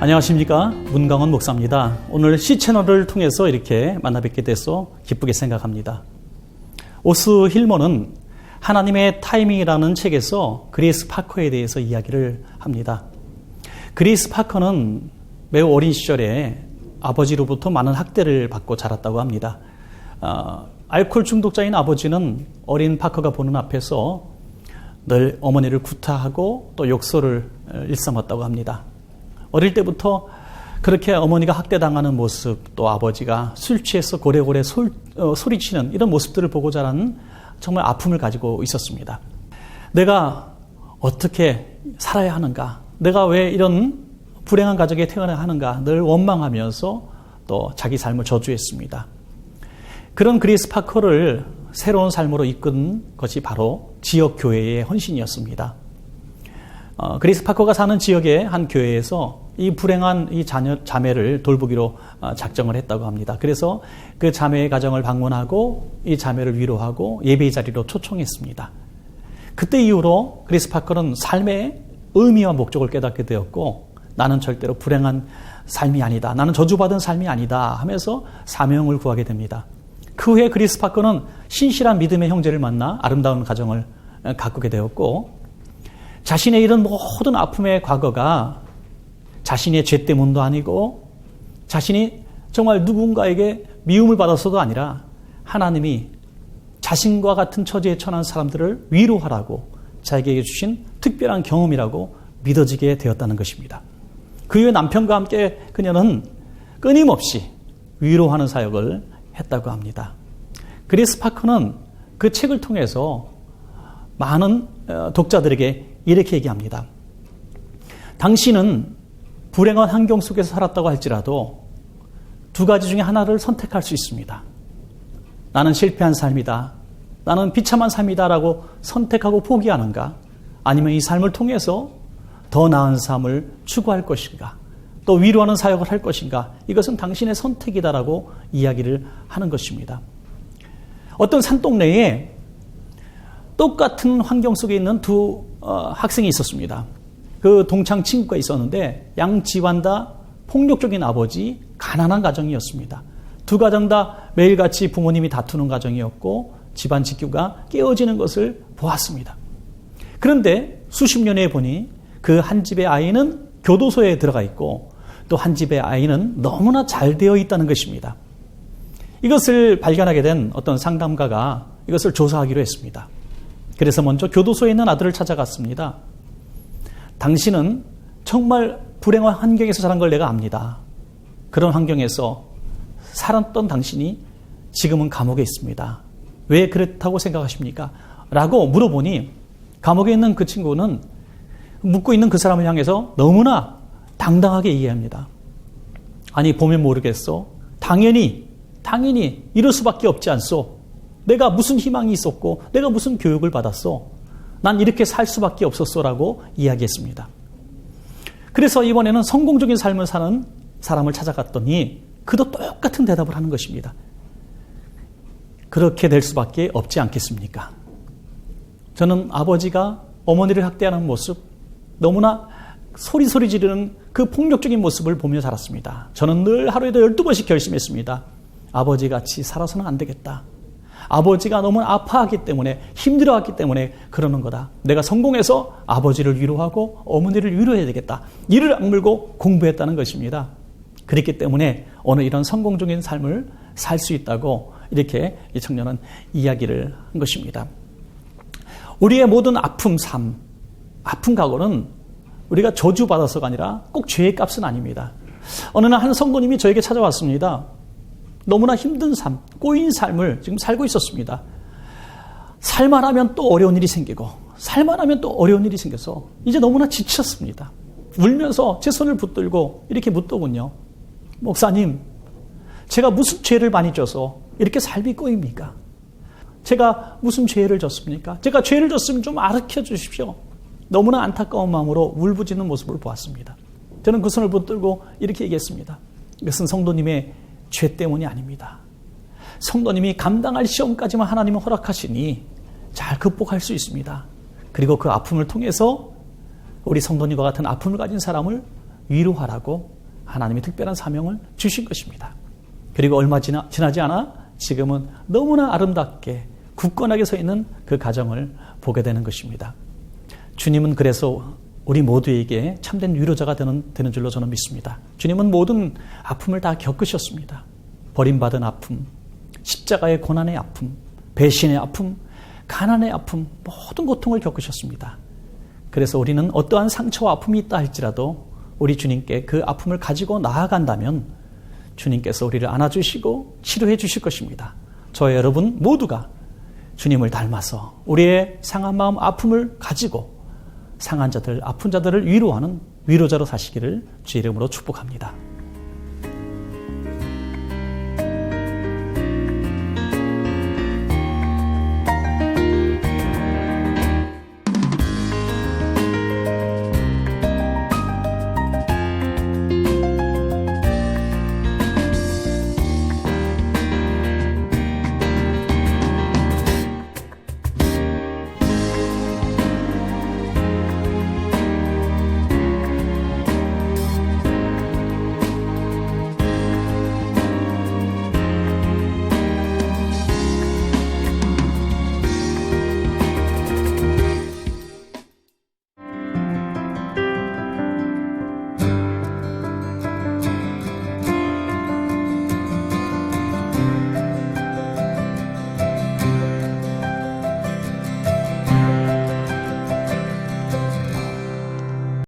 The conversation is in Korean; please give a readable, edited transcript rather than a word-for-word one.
안녕하십니까, 문강원 목사입니다. 오늘 C채널을 통해서 이렇게 만나 뵙게 돼서 기쁘게 생각합니다. 오스 힐머는 하나님의 타이밍이라는 책에서 그레이스 파커에 대해서 이야기를 합니다. 그레이스 파커는 매우 어린 시절에 아버지로부터 많은 학대를 받고 자랐다고 합니다. 알코올 중독자인 아버지는 어린 파커가 보는 앞에서 늘 어머니를 구타하고 또 욕설을 일삼았다고 합니다. 어릴 때부터 그렇게 어머니가 학대당하는 모습, 또 아버지가 술 취해서 고래고래 소리치는 이런 모습들을 보고 자라는 정말 아픔을 가지고 있었습니다. 내가 어떻게 살아야 하는가? 내가 왜 이런 불행한 가정에 태어나야 하는가? 늘 원망하면서 또 자기 삶을 저주했습니다. 그런 그레이스 파커를 새로운 삶으로 이끈 것이 바로 지역교회의 헌신이었습니다. 그레이스 파커가 사는 지역의 한 교회에서 이 불행한 이 자매를 돌보기로 작정을 했다고 합니다. 그래서 그 자매의 가정을 방문하고 이 자매를 위로하고 예배의 자리로 초청했습니다. 그때 이후로 그레이스 파커는 삶의 의미와 목적을 깨닫게 되었고, 나는 절대로 불행한 삶이 아니다, 나는 저주받은 삶이 아니다 하면서 사명을 구하게 됩니다. 그 후에 그레이스 파커는 신실한 믿음의 형제를 만나 아름다운 가정을 가꾸게 되었고, 자신의 이런 모든 아픔의 과거가 자신의 죄 때문도 아니고 자신이 정말 누군가에게 미움을 받아서도 아니라 하나님이 자신과 같은 처지에 처한 사람들을 위로하라고 자기에게 주신 특별한 경험이라고 믿어지게 되었다는 것입니다. 그 이후에 남편과 함께 그녀는 끊임없이 위로하는 사역을 했다고 합니다. 그레이스 파커는 그 책을 통해서 많은 독자들에게 이렇게 얘기합니다. 당신은 불행한 환경 속에서 살았다고 할지라도 두 가지 중에 하나를 선택할 수 있습니다. 나는 실패한 삶이다, 나는 비참한 삶이다 라고 선택하고 포기하는가, 아니면 이 삶을 통해서 더 나은 삶을 추구할 것인가, 또 위로하는 사역을 할 것인가, 이것은 당신의 선택이다라고 이야기를 하는 것입니다. 어떤 산동네에 똑같은 환경 속에 있는 두 학생이 있었습니다. 그 동창 친구가 있었는데 양 집안 다 폭력적인 아버지, 가난한 가정이었습니다. 두 가정 다 매일같이 부모님이 다투는 가정이었고 집안 직교가 깨어지는 것을 보았습니다. 그런데 수십 년 후에 보니 그 한 집의 아이는 교도소에 들어가 있고 또 한 집의 아이는 너무나 잘 되어 있다는 것입니다. 이것을 발견하게 된 어떤 상담가가 이것을 조사하기로 했습니다. 그래서 먼저 교도소에 있는 아들을 찾아갔습니다. 당신은 정말 불행한 환경에서 자란 걸 내가 압니다. 그런 환경에서 살았던 당신이 지금은 감옥에 있습니다. 왜 그렇다고 생각하십니까? 라고 물어보니 감옥에 있는 그 친구는 묻고 있는 그 사람을 향해서 너무나 당당하게 이해합니다. 아니, 보면 모르겠어. 당연히 이럴 수밖에 없지 않소. 내가 무슨 희망이 있었고 내가 무슨 교육을 받았어. 난 이렇게 살 수밖에 없었어라고 이야기했습니다. 그래서 이번에는 성공적인 삶을 사는 사람을 찾아갔더니 그도 똑같은 대답을 하는 것입니다. 그렇게 될 수밖에 없지 않겠습니까? 저는 아버지가 어머니를 학대하는 모습, 너무나 소리 지르는 그 폭력적인 모습을 보며 자랐습니다. 저는 늘 하루에도 12번씩 결심했습니다. 아버지같이 살아서는 안 되겠다. 아버지가 너무 아파하기 때문에, 힘들어하기 때문에 그러는 거다. 내가 성공해서 아버지를 위로하고 어머니를 위로해야 되겠다. 이를 악물고 공부했다는 것입니다. 그렇기 때문에 오늘 이런 성공적인 삶을 살 수 있다고 이렇게 이 청년은 이야기를 한 것입니다. 우리의 모든 아픈 삶, 아픈 각오는 우리가 저주받아서가 아니라 꼭 죄의 값은 아닙니다. 어느 날 한 성도님이 저에게 찾아왔습니다. 너무나 힘든 삶, 꼬인 삶을 지금 살고 있었습니다. 살만 하면 또 어려운 일이 생기고 살만 하면 또 어려운 일이 생겨서 이제 너무나 지쳤습니다. 울면서 제 손을 붙들고 이렇게 묻더군요. 목사님, 제가 무슨 죄를 많이 져서 이렇게 삶이 꼬입니까? 제가 무슨 죄를 졌습니까? 제가 죄를 졌으면 좀 알려 주십시오. 너무나 안타까운 마음으로 울부짖는 모습을 보았습니다. 저는 그 손을 붙들고 이렇게 얘기했습니다. 이것은 성도님의 죄 때문이 아닙니다. 성도님이 감당할 시험까지만 하나님은 허락하시니 잘 극복할 수 있습니다. 그리고 그 아픔을 통해서 우리 성도님과 같은 아픔을 가진 사람을 위로하라고 하나님이 특별한 사명을 주신 것입니다. 그리고 얼마 지나지 않아 지금은 너무나 아름답게 굳건하게 서 있는 그 가정을 보게 되는 것입니다. 주님은 그래서 우리 모두에게 참된 위로자가 되는 줄로 저는 믿습니다. 주님은 모든 아픔을 다 겪으셨습니다. 버림받은 아픔, 십자가의 고난의 아픔, 배신의 아픔, 가난의 아픔, 모든 고통을 겪으셨습니다. 그래서 우리는 어떠한 상처와 아픔이 있다 할지라도 우리 주님께 그 아픔을 가지고 나아간다면 주님께서 우리를 안아주시고 치료해 주실 것입니다. 저와 여러분 모두가 주님을 닮아서 우리의 상한 마음, 아픔을 가지고 상한 자들, 아픈 자들을 위로하는 위로자로 사시기를 주의 이름으로 축복합니다.